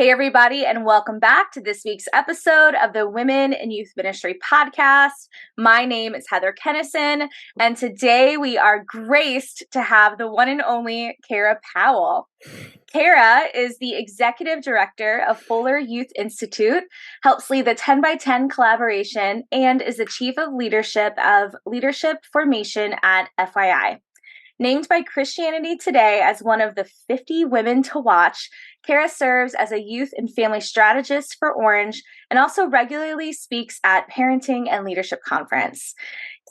Hey, everybody, and welcome back to this week's episode of the Women in Youth Ministry podcast. My name is Heather Kennison, and today we are graced to have the one and only Kara Powell. Kara is the executive director of Fuller Youth Institute, helps lead the 10 by 10 collaboration, and is the chief of leadership formation at FYI. Named by Christianity Today as one of the 50 women to watch, Kara serves as a youth and family strategist for Orange and also regularly speaks at Parenting and Leadership Conference.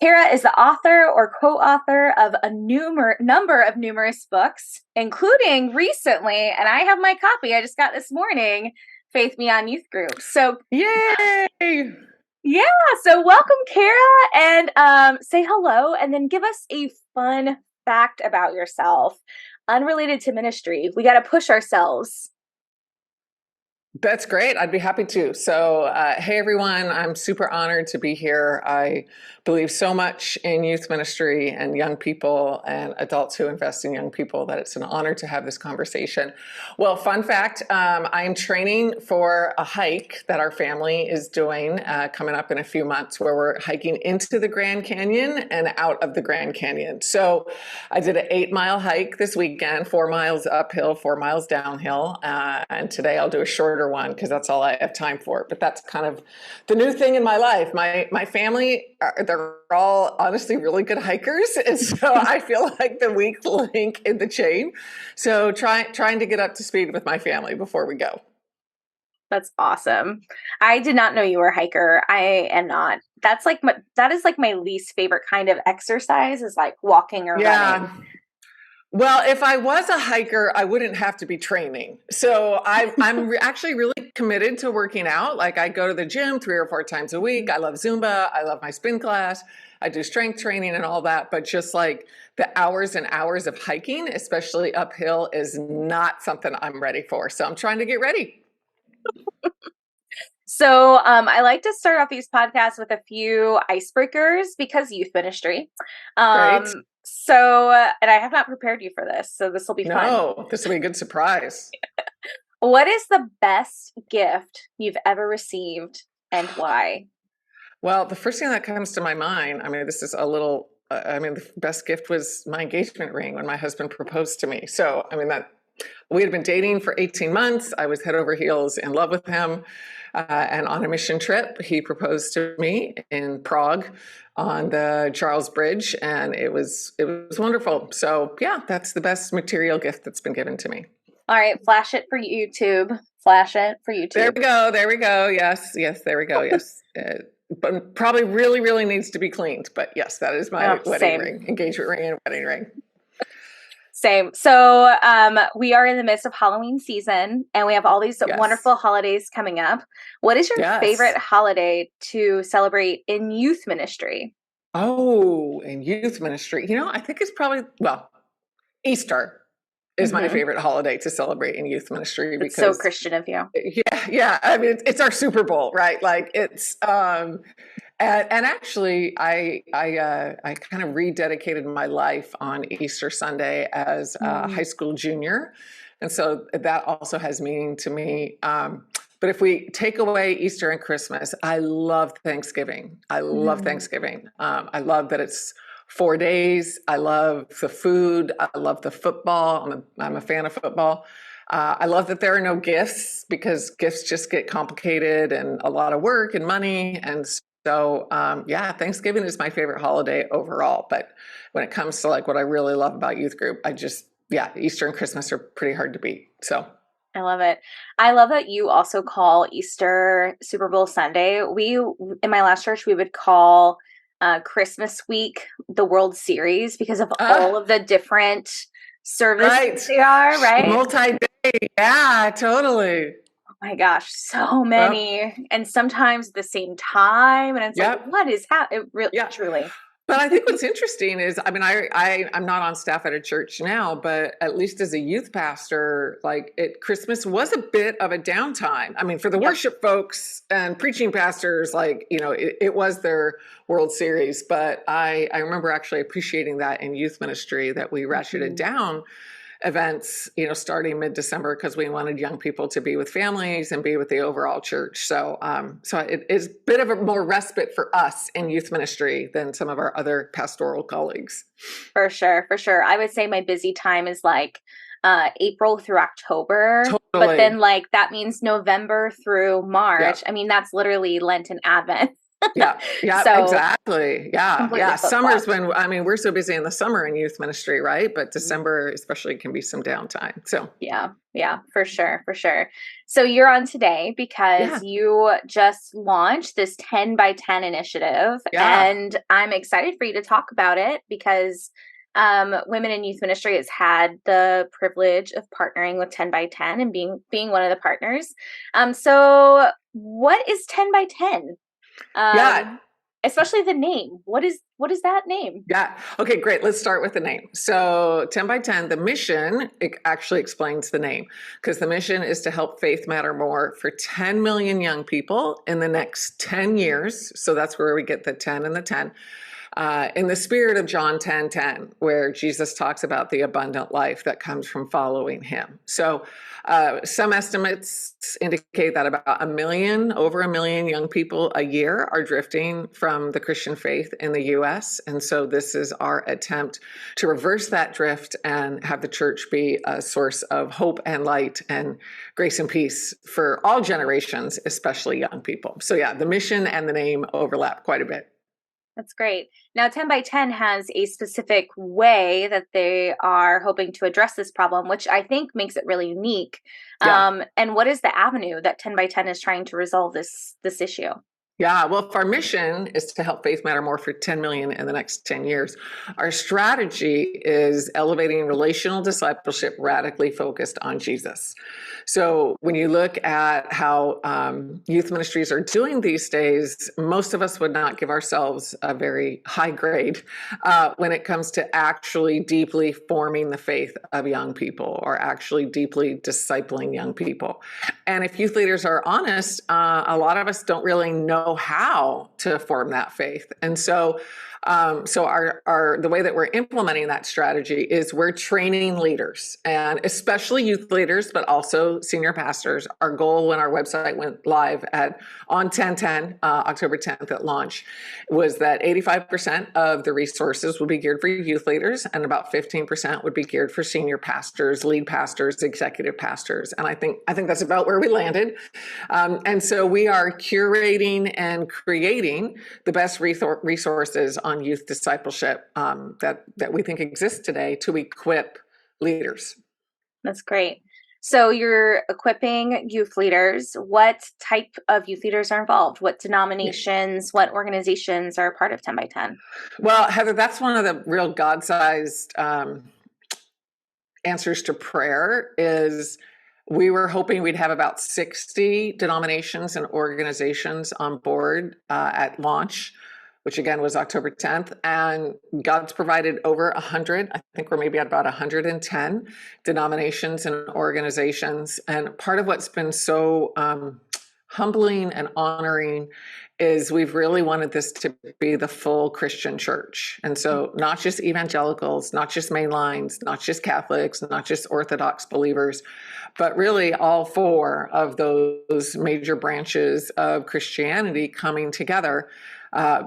Kara is the author or co-author of a number of numerous books, including recently, and I have my copy, I just got this morning, Faith Beyond Youth Group. So, yay! Yeah, so welcome, Kara, and say hello, and then give us a fun fact about yourself, unrelated to ministry. We got to push ourselves. That's great. I'd be happy to. So, hey, everyone. I'm super honored to be here. I believe so much in youth ministry and young people and adults who invest in young people that it's an honor to have this conversation. Well, fun fact, I am training for a hike that our family is doing coming up in a few months where we're hiking into the Grand Canyon and out of the Grand Canyon. So I did an 8-mile hike this weekend, 4 miles uphill, 4 miles downhill. And today I'll do a shorter one because that's all I have time for. But that's kind of the new thing in my life. My family, they're all honestly really good hikers. And so I feel like the weak link in the chain. So trying to get up to speed with my family before we go. That's awesome. I did not know you were a hiker. I am not. That is like my least favorite kind of exercise is like walking or running. Well, if I was a hiker, I wouldn't have to be training. So I'm actually really committed to working out. Like I go to the gym 3 or 4 times a week. I love Zumba. I love my spin class. I do strength training and all that. But just like the hours and hours of hiking, especially uphill, is not something I'm ready for. So I'm trying to get ready. So I like to start off these podcasts with a few icebreakers because youth ministry. Right. So, and I have not prepared you for this, so this will be fun. No, this will be a good surprise. What is the best gift you've ever received and why? Well, the first thing that comes to my mind, this is a little, the best gift was my engagement ring when my husband proposed to me. So, we had been dating for 18 months. I was head over heels in love with him. And on a mission trip, he proposed to me in Prague on the Charles Bridge, and it was wonderful. So yeah, that's the best material gift that's been given to me. All right, flash it for YouTube. Flash it for YouTube. There we go. Yes, there we go. Yes. But probably really, really needs to be cleaned. But yes, that is my wedding ring, engagement ring and wedding ring. Same. So we are in the midst of Halloween season, and we have all these wonderful holidays coming up. What is your favorite holiday to celebrate in youth ministry? Oh, in youth ministry. I think it's probably, Easter is my favorite holiday to celebrate in youth ministry. It's so Christian of you. Yeah. It's our Super Bowl, right? Like it's, and actually, I kind of rededicated my life on Easter Sunday as a high school junior. And so that also has meaning to me. But if we take away Easter and Christmas, I love Thanksgiving. I love Thanksgiving. I love that it's 4 days. I love the food. I love the football. I'm a fan of football. I love that there are no gifts because gifts just get complicated and a lot of work and money. And so, Thanksgiving is my favorite holiday overall. But when it comes to like what I really love about youth group, Easter and Christmas are pretty hard to beat. So I love it. I love that you also call Easter Super Bowl Sunday. In my last church, we would call Christmas week the World Series because of all of the different services they are, right? Multi-day. Yeah, totally. Oh my gosh, so many. And sometimes at the same time. And it's like, what is happening? Truly. But I think what's interesting is, I'm not on staff at a church now, but at least as a youth pastor, Christmas was a bit of a downtime. For the worship folks and preaching pastors, it was their World Series. But I remember actually appreciating that in youth ministry that we ratcheted down events, starting mid-December, because we wanted young people to be with families and be with the overall church. So, so it is a bit of a more respite for us in youth ministry than some of our other pastoral colleagues. For sure, for sure. I would say my busy time is like April through October, but Totally. then like that means November through March. Yeah. I mean, that's literally Lent and Advent. Yeah, yeah, So exactly. Yeah, completely yeah. Summer's flip-flopped. when, we're so busy in the summer in youth ministry, right? But Mhm. December especially can be some downtime. So, Yeah, yeah, for sure, for sure. So you're on today because yeah, you just launched this 10 by 10 initiative, yeah, and I'm excited for you to talk about it because Women in Youth Ministry has had the privilege of partnering with 10 by 10 and being one of the partners. So what is 10 by 10? yeah. Especially the name. What is that name? Yeah. Okay, great. Let's start with the name. So 10 by 10, the mission, it actually explains the name, because the mission is to help faith matter more for 10 million young people in the next 10 years. So that's where we get the 10 and the 10. In the spirit of John 10:10, where Jesus talks about the abundant life that comes from following him. So some estimates indicate that about over a million young people a year are drifting from the Christian faith in the US. And so this is our attempt to reverse that drift and have the church be a source of hope and light and grace and peace for all generations, especially young people. So yeah, the mission and the name overlap quite a bit. That's great. Now, 10 by 10 has a specific way that they are hoping to address this problem, which I think makes it really unique. Yeah. And what is the avenue that 10 by 10 is trying to resolve this issue? Yeah, well, if our mission is to help faith matter more for 10 million in the next 10 years, our strategy is elevating relational discipleship radically focused on Jesus. So when you look at how youth ministries are doing these days, most of us would not give ourselves a very high grade when it comes to actually deeply forming the faith of young people or actually deeply discipling young people. And if youth leaders are honest, a lot of us don't really know how to form that faith. And so the way that we're implementing that strategy is we're training leaders, and especially youth leaders, but also senior pastors. Our goal when our website went live on 10/10, October 10th at launch, was that 85% of the resources would be geared for youth leaders, and about 15% would be geared for senior pastors, lead pastors, executive pastors. And I think that's about where we landed. And so we are curating and creating the best resources on youth discipleship that we think exist today to equip leaders. That's great. So you're equipping youth leaders. What type of youth leaders are involved? What denominations, what organizations are part of 10 by 10? Well, Heather, that's one of the real God-sized answers to prayer. Is we were hoping we'd have about 60 denominations and organizations on board at launch, which again was October 10th. And God's provided over 100. I think we're maybe at about 110 denominations and organizations. And part of what's been so humbling and honoring is we've really wanted this to be the full Christian church. And so not just evangelicals, not just mainlines, not just Catholics, not just Orthodox believers, but really all four of those major branches of Christianity coming together.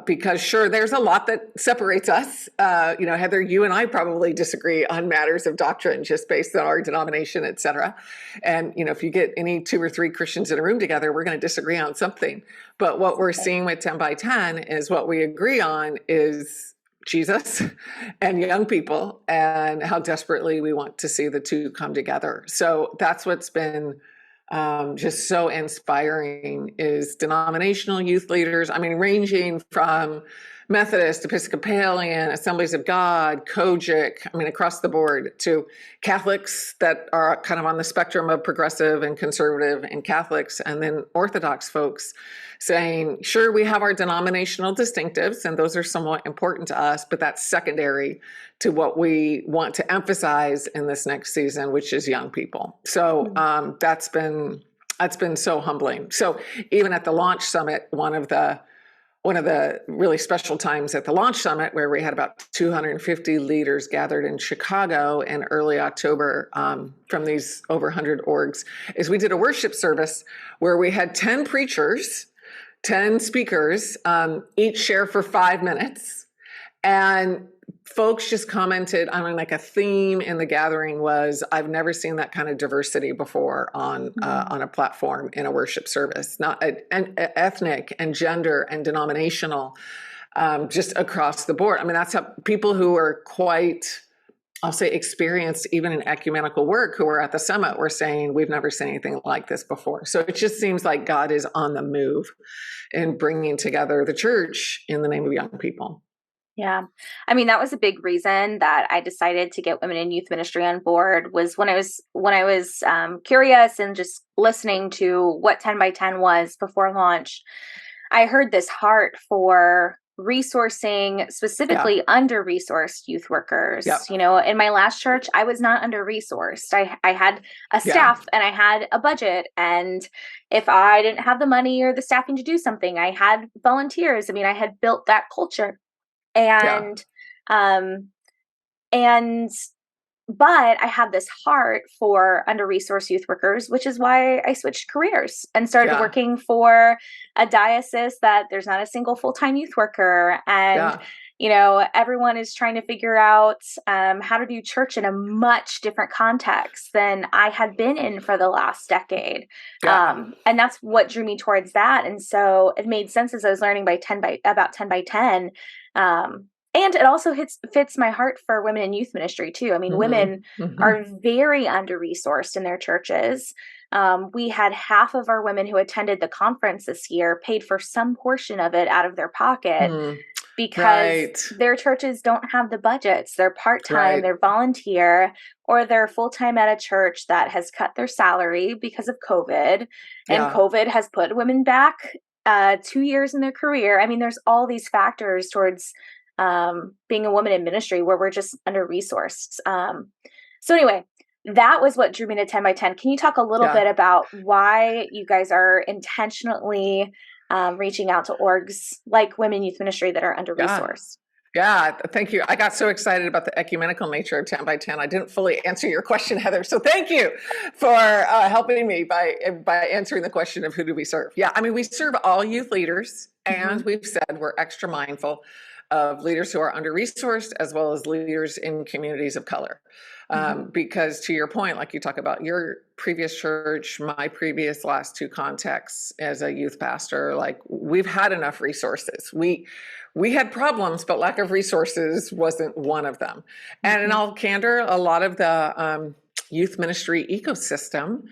Because sure, there's a lot that separates us. Heather, you and I probably disagree on matters of doctrine just based on our denomination, et cetera. And, if you get any two or three Christians in a room together, we're going to disagree on something. But what we're seeing with 10 by 10 is what we agree on is Jesus and young people, and how desperately we want to see the two come together. So that's what's been just so inspiring, is denominational youth leaders. I mean, ranging from Methodist, Episcopalian, Assemblies of God, Kojic, across the board, to Catholics that are kind of on the spectrum of progressive and conservative and Catholics, and then Orthodox folks saying, sure, we have our denominational distinctives, and those are somewhat important to us, but that's secondary to what we want to emphasize in this next season, which is young people. So that's been so humbling. So even at the launch summit, one of the one of the really special times at the Launch Summit, where we had about 250 leaders gathered in Chicago in early October from these over 100 orgs, is we did a worship service where we had 10 preachers, 10 speakers, each share for 5 minutes. And folks just commented, I mean, like a theme in the gathering was, I've never seen that kind of diversity before on a platform in a worship service, not ethnic and gender and denominational, just across the board. I mean, that's how people who are quite, I'll say, experienced even in ecumenical work, who were at the summit, were saying, we've never seen anything like this before. So it just seems like God is on the move in bringing together the church in the name of young people. Yeah. I mean, that was a big reason that I decided to get women in youth ministry on board, was when I was curious and just listening to what 10 by 10 was before launch. I heard this heart for resourcing specifically under-resourced youth workers. Yep. You know, in my last church, I was not under-resourced. I had a staff and I had a budget. And if I didn't have the money or the staffing to do something, I had volunteers. I mean, I had built that culture. And but I have this heart for under-resourced youth workers, which is why I switched careers and started working for a diocese that there's not a single full-time youth worker. And, you know, everyone is trying to figure out how to do church in a much different context than I had been in for the last decade. And that's what drew me towards that. And so it made sense as I was learning about 10 by 10. And it also fits my heart for women in youth ministry too. I mean, women are very under-resourced in their churches. We had half of our women who attended the conference this year paid for some portion of it out of their pocket because their churches don't have the budgets. They're part-time, they're volunteer, or they're full-time at a church that has cut their salary because of COVID. And COVID has put women back 2 years in their career. I mean, there's all these factors towards being a woman in ministry where we're just under-resourced. So anyway, that was what drew me to 10 by 10. Can you talk a little bit about why you guys are intentionally reaching out to orgs like Women Youth Ministry that are under-resourced? Yeah, thank you. I got so excited about the ecumenical nature of 10 by 10. I didn't fully answer your question, Heather. So thank you for helping me by answering the question of who do we serve. Yeah, I mean, we serve all youth leaders, and we've said we're extra mindful of leaders who are under-resourced as well as leaders in communities of color. Because to your point, like you talk about your previous church, my previous last two contexts as a youth pastor, like we've had enough resources. We had problems, but lack of resources wasn't one of them. And in all candor, a lot of the youth ministry ecosystem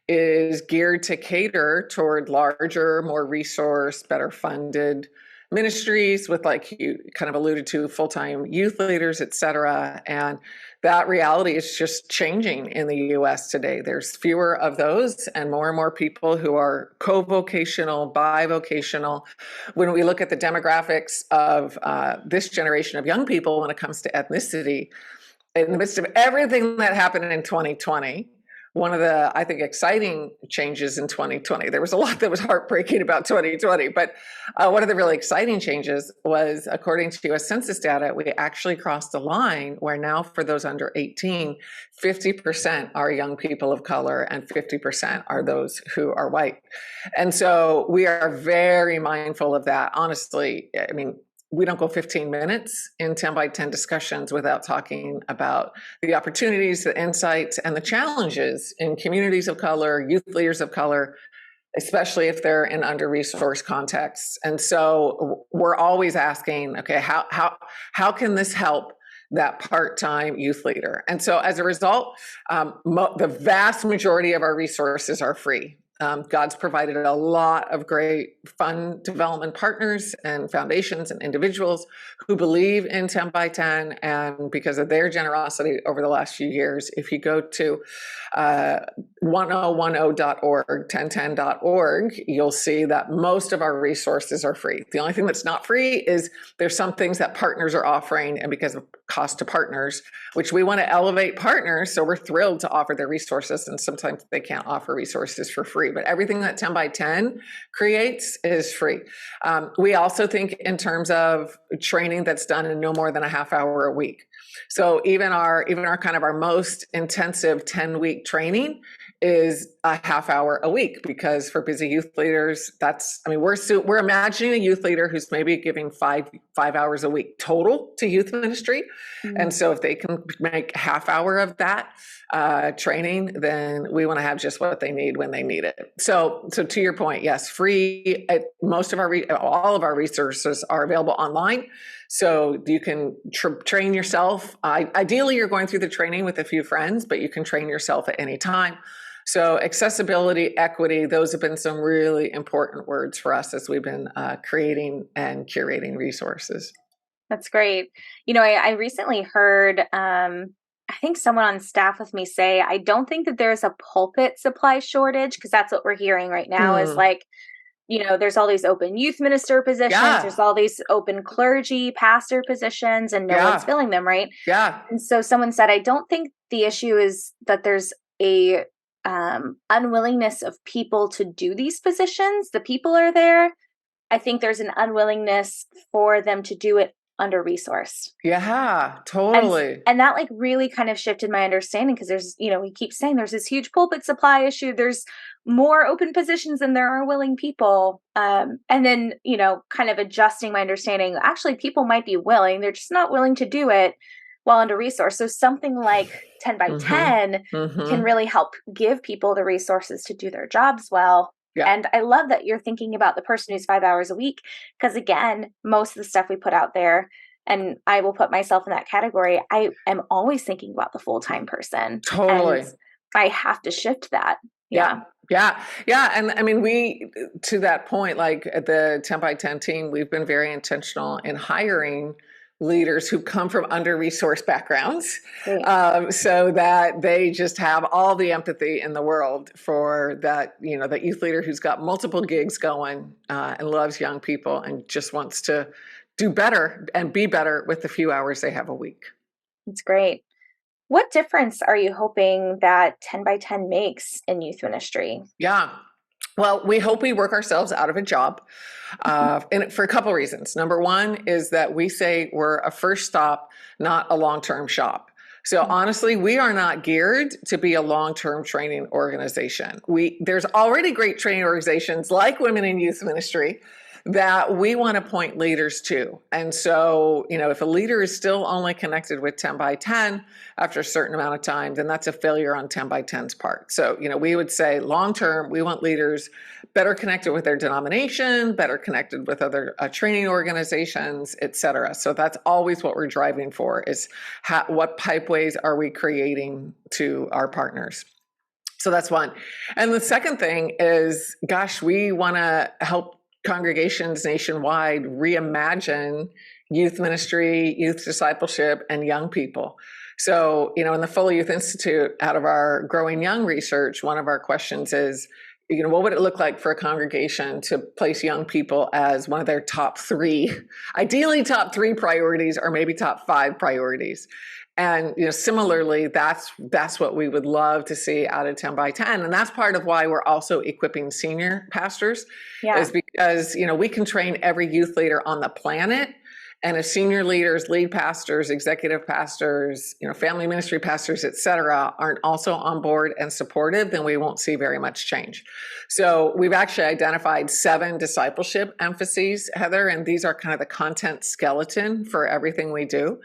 is geared to cater toward larger, more resourced, better funded ministries with, like you kind of alluded to, full-time youth leaders, et cetera. And that reality is just changing in the US today. There's fewer of those and more people who are co-vocational, bivocational. When we look at the demographics of this generation of young people when it comes to ethnicity, in the midst of everything that happened in 2020, one of the, I think, exciting changes in 2020, there was a lot that was heartbreaking about 2020, but one of the really exciting changes was, according to US Census data, we actually crossed a line where now for those under 18, 50% are young people of color and 50% are those who are white. And so we are very mindful of that. Honestly, I mean, we don't go 15 minutes in 10 by 10 discussions without talking about the opportunities, the insights, and the challenges in communities of color, youth leaders of color, especially if they're in under-resourced contexts. And so we're always asking, okay, how can this help that part-time youth leader? And so as a result, the vast majority of our resources are free. God's provided a lot of great fund development partners and foundations and individuals who believe in 10 by 10. And because of their generosity over the last few years, if you go to 1010.org, 1010.org, you'll see that most of our resources are free. The only thing that's not free is there's some things that partners are offering. And because of cost to partners, which we want to elevate partners. So we're thrilled to offer their resources. And sometimes they can't offer resources for free, but everything that 10 by 10 creates is free. We also think in terms of training that's done in no more than a half hour a week. So even our kind of our most intensive 10-week training is a half hour a week, because for busy youth leaders, we're imagining a youth leader who's maybe giving five hours a week total to youth ministry. Mm-hmm. And so if they can make half hour of that training, then we want to have just what they need when they need it. So to your point, yes, free. All of our resources are available online. So you can train yourself. Ideally, you're going through the training with a few friends, but you can train yourself at any time. So accessibility, equity, those have been some really important words for us as we've been creating and curating resources. That's great. I recently heard, I think someone on staff with me say, I don't think that there's a pulpit supply shortage, because that's what we're hearing right now is like, there's all these open youth minister positions. Yeah. There's all these open clergy pastor positions, and no one's filling them, right? Yeah. And so someone said, I don't think the issue is that there's a unwillingness of people to do these positions. The people are there. I think there's an unwillingness for them to do it under-resourced. Yeah, totally. And that like really kind of shifted my understanding, because there's, we keep saying there's this huge pulpit supply issue. There's more open positions than there are willing people. And then, kind of adjusting my understanding. Actually, people might be willing. They're just not willing to do it while under-resourced. So something like 10 by 10 can really help give people the resources to do their jobs well. Yeah. And I love that you're thinking about the person who's 5 hours a week, because again, most of the stuff we put out there, and I will put myself in that category, I am always thinking about the full-time person. Totally. And I have to shift that. Yeah. And I mean, we, to that point, like at the 10 by 10 team, we've been very intentional in hiring leaders who come from under-resourced backgrounds, so that they just have all the empathy in the world for that, that youth leader who's got multiple gigs going and loves young people and just wants to do better and be better with the few hours they have a week. That's great. What difference are you hoping that 10 by 10 makes in youth ministry? Yeah. Well, we hope we work ourselves out of a job, and for a couple of reasons. Number one is that we say we're a first stop, not a long-term shop. So honestly, we are not geared to be a long-term training organization. There's already great training organizations like Women in Youth Ministry that we want to point leaders to. And so, if a leader is still only connected with 10 by 10 after a certain amount of time, then that's a failure on 10 by 10's part. So, we would say long-term, we want leaders better connected with their denomination, better connected with other training organizations, et cetera. So that's always what we're driving for, is what pipeways are we creating to our partners? So that's one. And the second thing is, we want to help congregations nationwide reimagine youth ministry, youth discipleship, and young people. So, in the Full Youth Institute, out of our Growing Young research, one of our questions is, what would it look like for a congregation to place young people as one of their top three, ideally top 3 priorities, or maybe top 5 priorities? And, similarly, that's what we would love to see out of 10 by 10. And that's part of why we're also equipping senior pastors, is because, we can train every youth leader on the planet. And if senior leaders, lead pastors, executive pastors, family ministry pastors, et cetera, aren't also on board and supportive, then we won't see very much change. So we've actually identified 7 discipleship emphases, Heather, and these are kind of the content skeleton for everything we do.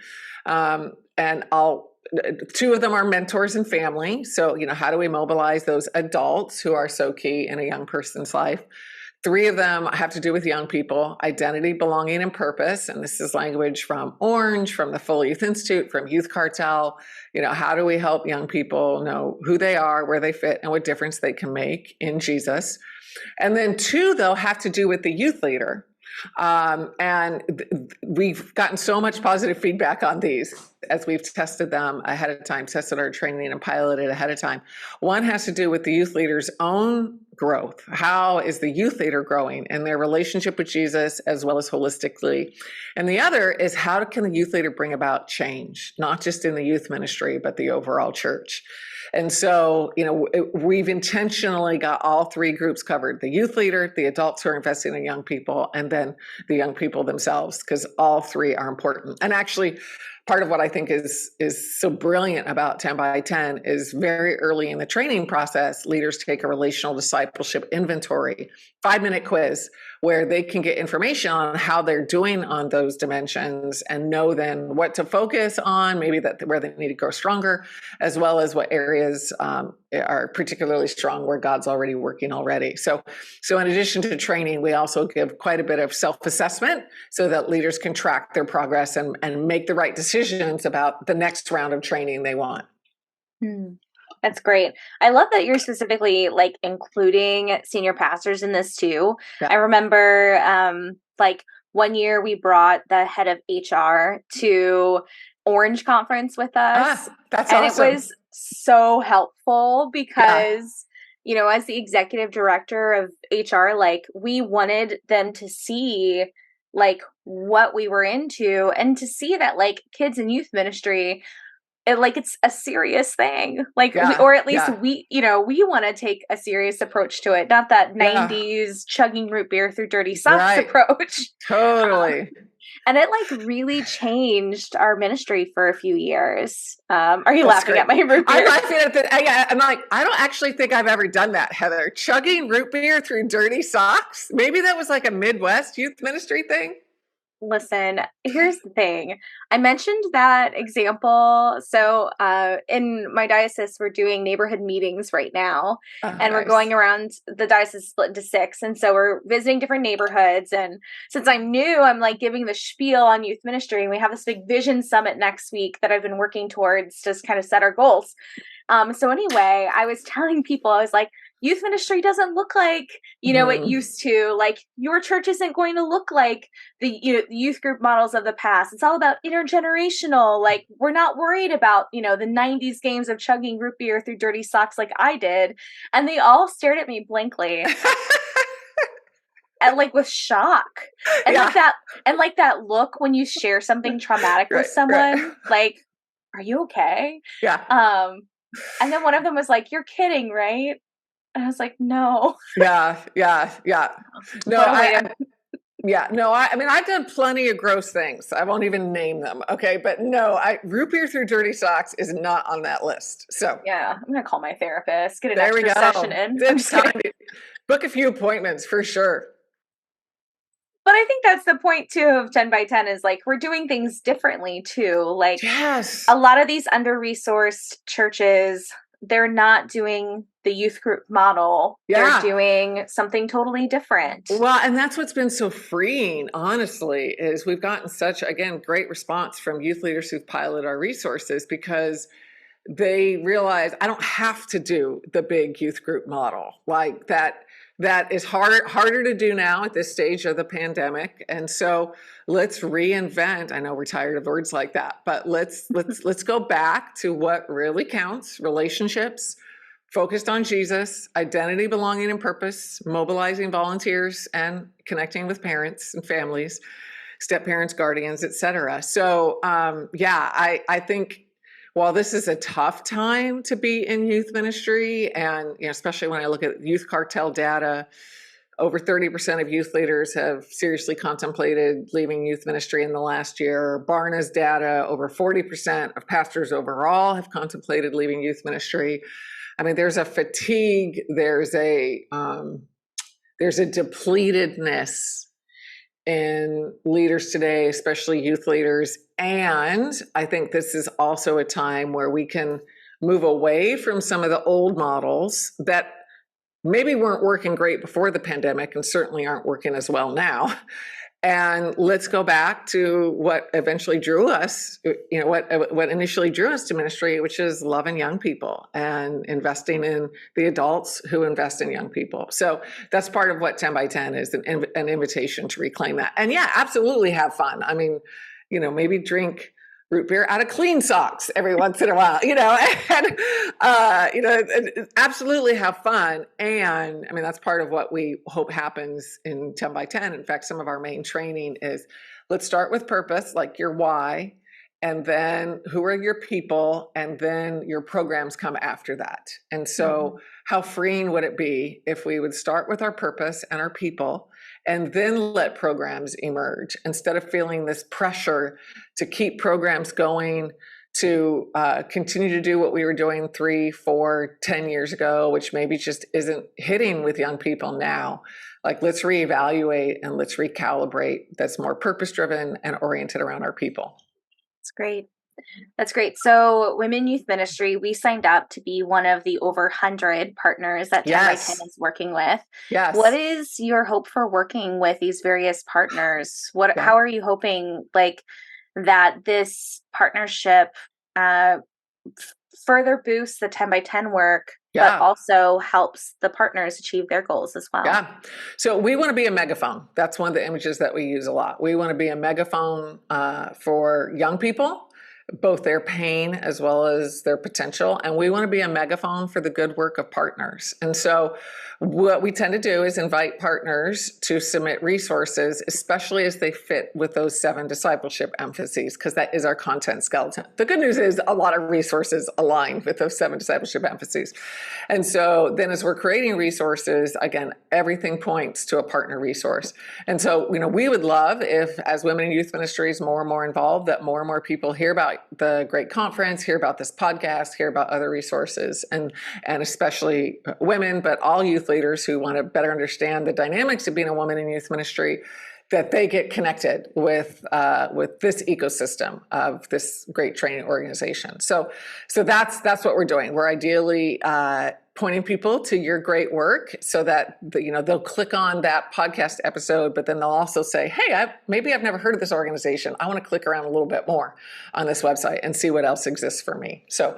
And 2 of them are mentors and family. So, how do we mobilize those adults who are so key in a young person's life? 3 of them have to do with young people: identity, belonging, and purpose. And this is language from Orange, from the Full Youth Institute, from Youth Cartel. How do we help young people know who they are, where they fit, and what difference they can make in Jesus? And then 2, though, have to do with the youth leader. We've gotten so much positive feedback on these as we've tested them ahead of time, tested our training and piloted ahead of time. One has to do with the youth leader's own growth? How is the youth leader growing in their relationship with Jesus as well as holistically? And the other is, how can the youth leader bring about change, not just in the youth ministry, but the overall church? And so, we've intentionally got all three groups covered: the youth leader, the adults who are investing in young people, and then the young people themselves, because all three are important. And actually, part of what I think is so brilliant about 10 by 10 is very early in the training process, leaders take a relational discipleship inventory, 5-minute quiz, where they can get information on how they're doing on those dimensions and know then what to focus on, maybe where they need to grow stronger, as well as what areas are particularly strong where God's already working already. So in addition to training, we also give quite a bit of self-assessment so that leaders can track their progress and make the right decisions about the next round of training they want. That's great. I love that you're specifically including senior pastors in this too. Yeah. I remember one year we brought the head of HR to Orange Conference with us. That's awesome. It was so helpful because, as the executive director of HR, we wanted them to see what we were into and to see that kids and youth ministry, it's a serious thing, or at least we want to take a serious approach to it, not that 90s chugging root beer through dirty socks approach. Totally. And it really changed our ministry for a few years. Are you laughing at my root beer? I'm laughing at that. I'm I don't actually think I've ever done that, Heather. Chugging root beer through dirty socks. Maybe that was a Midwest youth ministry thing. Listen, here's the thing. I mentioned that example. So in my diocese, we're doing neighborhood meetings right now. And we're going around, the diocese is split into 6. And so we're visiting different neighborhoods. And since I'm new, I'm giving the spiel on youth ministry. And we have this big vision summit next week that I've been working towards to kind of set our goals. So anyway, I was telling people, I was youth ministry doesn't look like, it used to. Your church isn't going to look like the youth group models of the past. It's all about intergenerational. We're not worried about, the 90s games of chugging root beer through dirty socks like I did. And they all stared at me blankly. And with shock. And that look when you share something traumatic with someone, are you okay? Yeah. And then one of them was you're kidding, right? And I was no. Yeah. No, I mean, I've done plenty of gross things. I won't even name them. Okay. But no, root beer through dirty socks is not on that list. So yeah, I'm going to call my therapist, get an extra session in. Book a few appointments for sure. But I think that's the point too of 10 by 10 is we're doing things differently too. Yes. A lot of these under-resourced churches, they're not doing the youth group model. They're doing something totally different. Well, and that's what's been so freeing, honestly, is we've gotten such, again, great response from youth leaders who've piloted our resources because they realize I don't have to do the big youth group model that is harder to do now at this stage of the pandemic. And so let's reinvent. I know we're tired of words like that, but let's go back to what really counts: relationships, focused on Jesus, identity, belonging, and purpose, mobilizing volunteers and connecting with parents and families, step parents, guardians, etc. So I think while this is a tough time to be in youth ministry, and especially when I look at youth cartel data, over 30% of youth leaders have seriously contemplated leaving youth ministry in the last year. Barna's data, over 40% of pastors overall have contemplated leaving youth ministry. I mean, there's a fatigue, there's a depletedness in leaders today, especially youth leaders. And I think this is also a time where we can move away from some of the old models that maybe weren't working great before the pandemic and certainly aren't working as well now. And let's go back to what eventually drew us, what initially drew us to ministry, which is loving young people and investing in the adults who invest in young people. So that's part of what 10 by 10 is, an invitation to reclaim that. And yeah, absolutely have fun. I mean, maybe drink root beer out of clean socks every once in a while, and, absolutely have fun. And I mean, that's part of what we hope happens in 10 by 10. In fact, some of our main training is, let's start with purpose, like your why, and then who are your people, and then your programs come after that. And so how freeing would it be if we would start with our purpose and our people, and then let programs emerge, instead of feeling this pressure to keep programs going, to continue to do what we were doing 3, 4, 10 years ago, which maybe just isn't hitting with young people now. Like, let's reevaluate and let's recalibrate that's more purpose-driven and oriented around our people. That's great. That's great. So Women Youth Ministry, we signed up to be one of the over 100 partners that 10 by 10 is working with. Yes. What is your hope for working with these various partners? How are you hoping that this partnership further boosts the 10 by 10 work, but also helps the partners achieve their goals as well? Yeah. So we want to be a megaphone. That's one of the images that we use a lot. We want to be a megaphone for young people, both their pain as well as their potential. And we want to be a megaphone for the good work of partners. And so what we tend to do is invite partners to submit resources, especially as they fit with those 7 discipleship emphases, because that is our content skeleton. The good news is a lot of resources align with those 7 discipleship emphases. And so then as we're creating resources, again, everything points to a partner resource. And so, we would love if, as Women in Youth Ministry is more and more involved, that more and more people hear about the great conference, hear about this podcast, hear about other resources, and especially women, but all youth leaders who want to better understand the dynamics of being a woman in youth ministry, that they get connected with this ecosystem of this great training organization. So that's what we're doing. We're ideally pointing people to your great work, so that they'll click on that podcast episode, but then they'll also say, hey, maybe I've never heard of this organization. I want to click around a little bit more on this website and see what else exists for me. So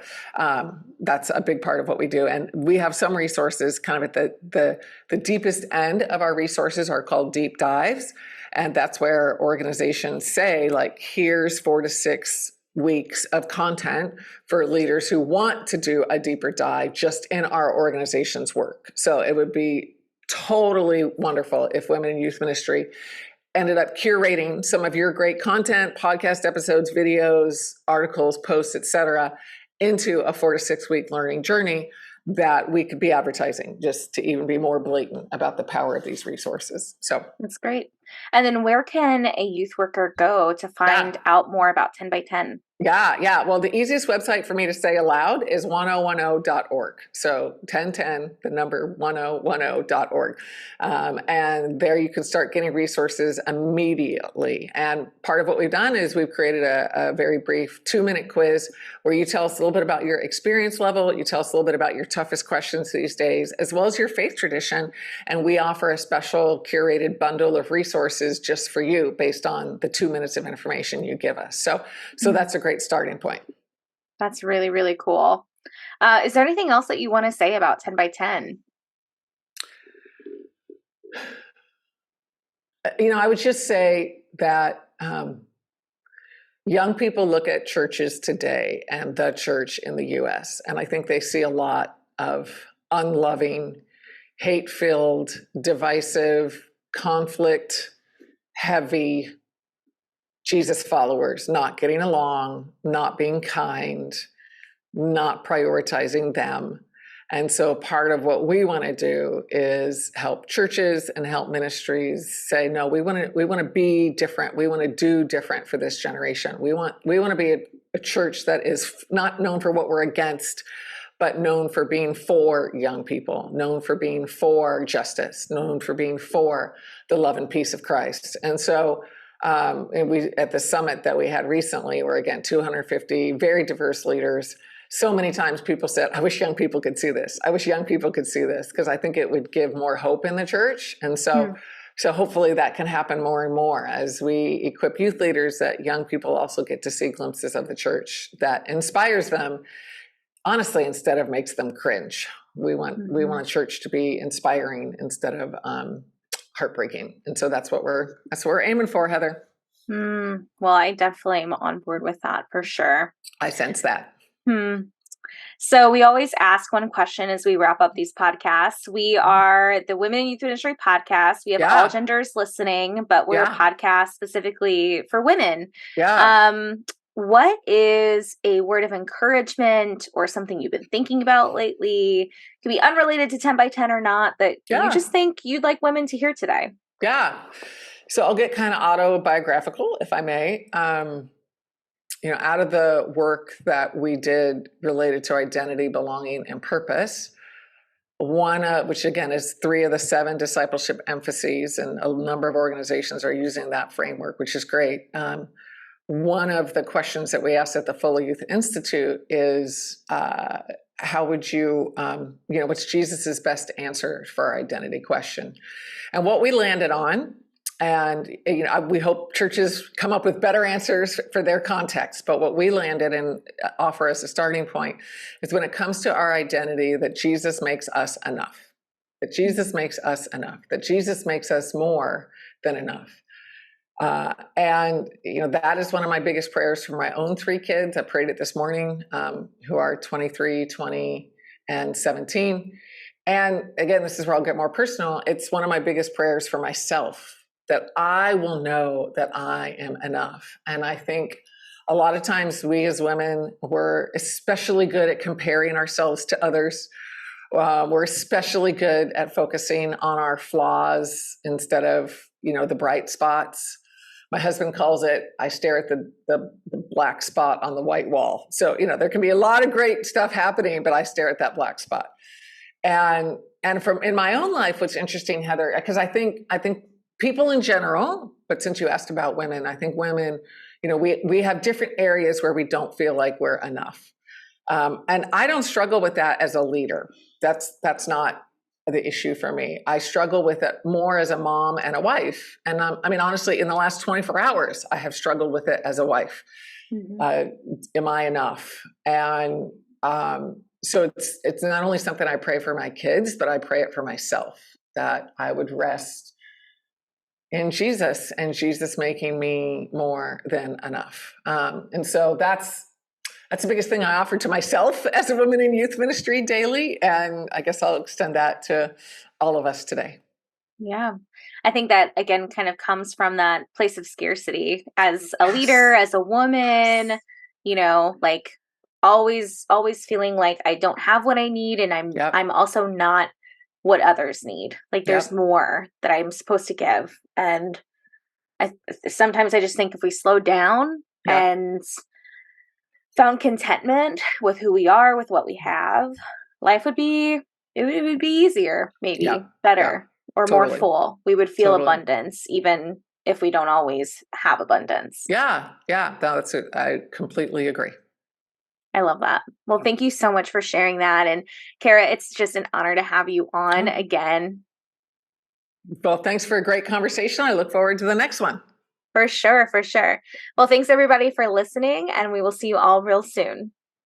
that's a big part of what we do. And we have some resources kind of at the deepest end of our resources are called deep dives. And that's where organizations say, like, here's 4 to 6 weeks of content for leaders who want to do a deeper dive just in our organization's work. So it would be totally wonderful if Women in Youth Ministry ended up curating some of your great content, podcast episodes, videos, articles, posts, etc., into a 4 to 6 week learning journey that we could be advertising, just to even be more blatant about the power of these resources. So that's great. And then where can a youth worker go to find out more about 10 by 10? Yeah. Well, the easiest website for me to say aloud is 1010.org. So 1010, the number 1010.org. And there you can start getting resources immediately. And part of what we've done is we've created a very brief 2-minute quiz where you tell us a little bit about your experience level. You tell us a little bit about your toughest questions these days, as well as your faith tradition. And we offer a special curated bundle of resources just for you based on the 2 minutes of information you give us. So that's a great starting point. That's really, really cool. Is there anything else that you want to say about 10 by 10? I would just say that young people look at churches today and the church in the U.S., and I think they see a lot of unloving, hate-filled, divisive, conflict-heavy Jesus followers not getting along, not being kind, not prioritizing them. And so part of what we want to do is help churches and help ministries say, no, we want to be different. We want to do different for this generation. We want to be a church that is not known for what we're against, but known for being for young people, known for being for justice, known for being for the love and peace of Christ. And so and we at the summit that we had recently, where again 250 very diverse leaders, so many times people said, I wish young people could see this. I wish young people could see this, because I think it would give more hope in the church. And so hopefully that can happen more and more as we equip youth leaders, that young people also get to see glimpses of the church that inspires them, honestly, instead of makes them cringe. We want a church to be inspiring instead of heartbreaking. And so that's what we're aiming for, Heather. Well, I definitely am on board with that for sure. I sense that. Hmm. So we always ask one question as we wrap up these podcasts. We are the Women in Youth Ministry podcast. We have all Yeah. genders listening, but we're a Yeah. podcast specifically for women. Yeah. What is a word of encouragement or something you've been thinking about lately? It could be unrelated to 10 by 10 or not, that you Yeah. just think you'd like women to hear today. Yeah. So I'll get kind of autobiographical, if I may. Out of the work that we did related to identity, belonging, and purpose, which again is 3 of the 7 discipleship emphases, and a number of organizations are using that framework, which is great. One of the questions that we asked at the Fuller Youth Institute is, how would you, what's Jesus's best answer for our identity question? And what we landed on, and we hope churches come up with better answers for their context, but what we landed and offer as a starting point is, when it comes to our identity, that Jesus makes us enough, that Jesus makes us enough, that Jesus makes us more than enough. And that is one of my biggest prayers for my own 3 kids. I prayed it this morning, who are 23, 20, and 17. And again, this is where I'll get more personal. It's one of my biggest prayers for myself, that I will know that I am enough. And I think a lot of times we as women, we're especially good at comparing ourselves to others. We're especially good at focusing on our flaws instead of, the bright spots. My husband calls it, I stare at the black spot on the white wall. So, there can be a lot of great stuff happening, but I stare at that black spot. And from in my own life, what's interesting, Heather, because I think people in general, but since you asked about women, I think women, we have different areas where we don't feel like we're enough. And I don't struggle with that as a leader. That's not the issue for me. I struggle with it more as a mom and a wife. And honestly, in the last 24 hours, I have struggled with it as a wife. Mm-hmm. Am I enough? And so it's not only something I pray for my kids, but I pray it for myself, that I would rest in Jesus, and Jesus making me more than enough. And so that's the biggest thing I offer to myself as a woman in youth ministry daily. And I guess I'll extend that to all of us today. Yeah. I think that, again, kind of comes from that place of scarcity as a leader, as a woman, like always feeling like I don't have what I need. And I'm also not what others need. Like there's more that I'm supposed to give. And sometimes I just think if we slow down and found contentment with who we are, with what we have, life would be easier, maybe better or more full. We would feel abundance, even if we don't always have abundance. Yeah. No, I completely agree. I love that. Well, thank you so much for sharing that. And Kara, it's just an honor to have you on again. Well, thanks for a great conversation. I look forward to the next one. For sure. Well, thanks everybody for listening, and we will see you all real soon.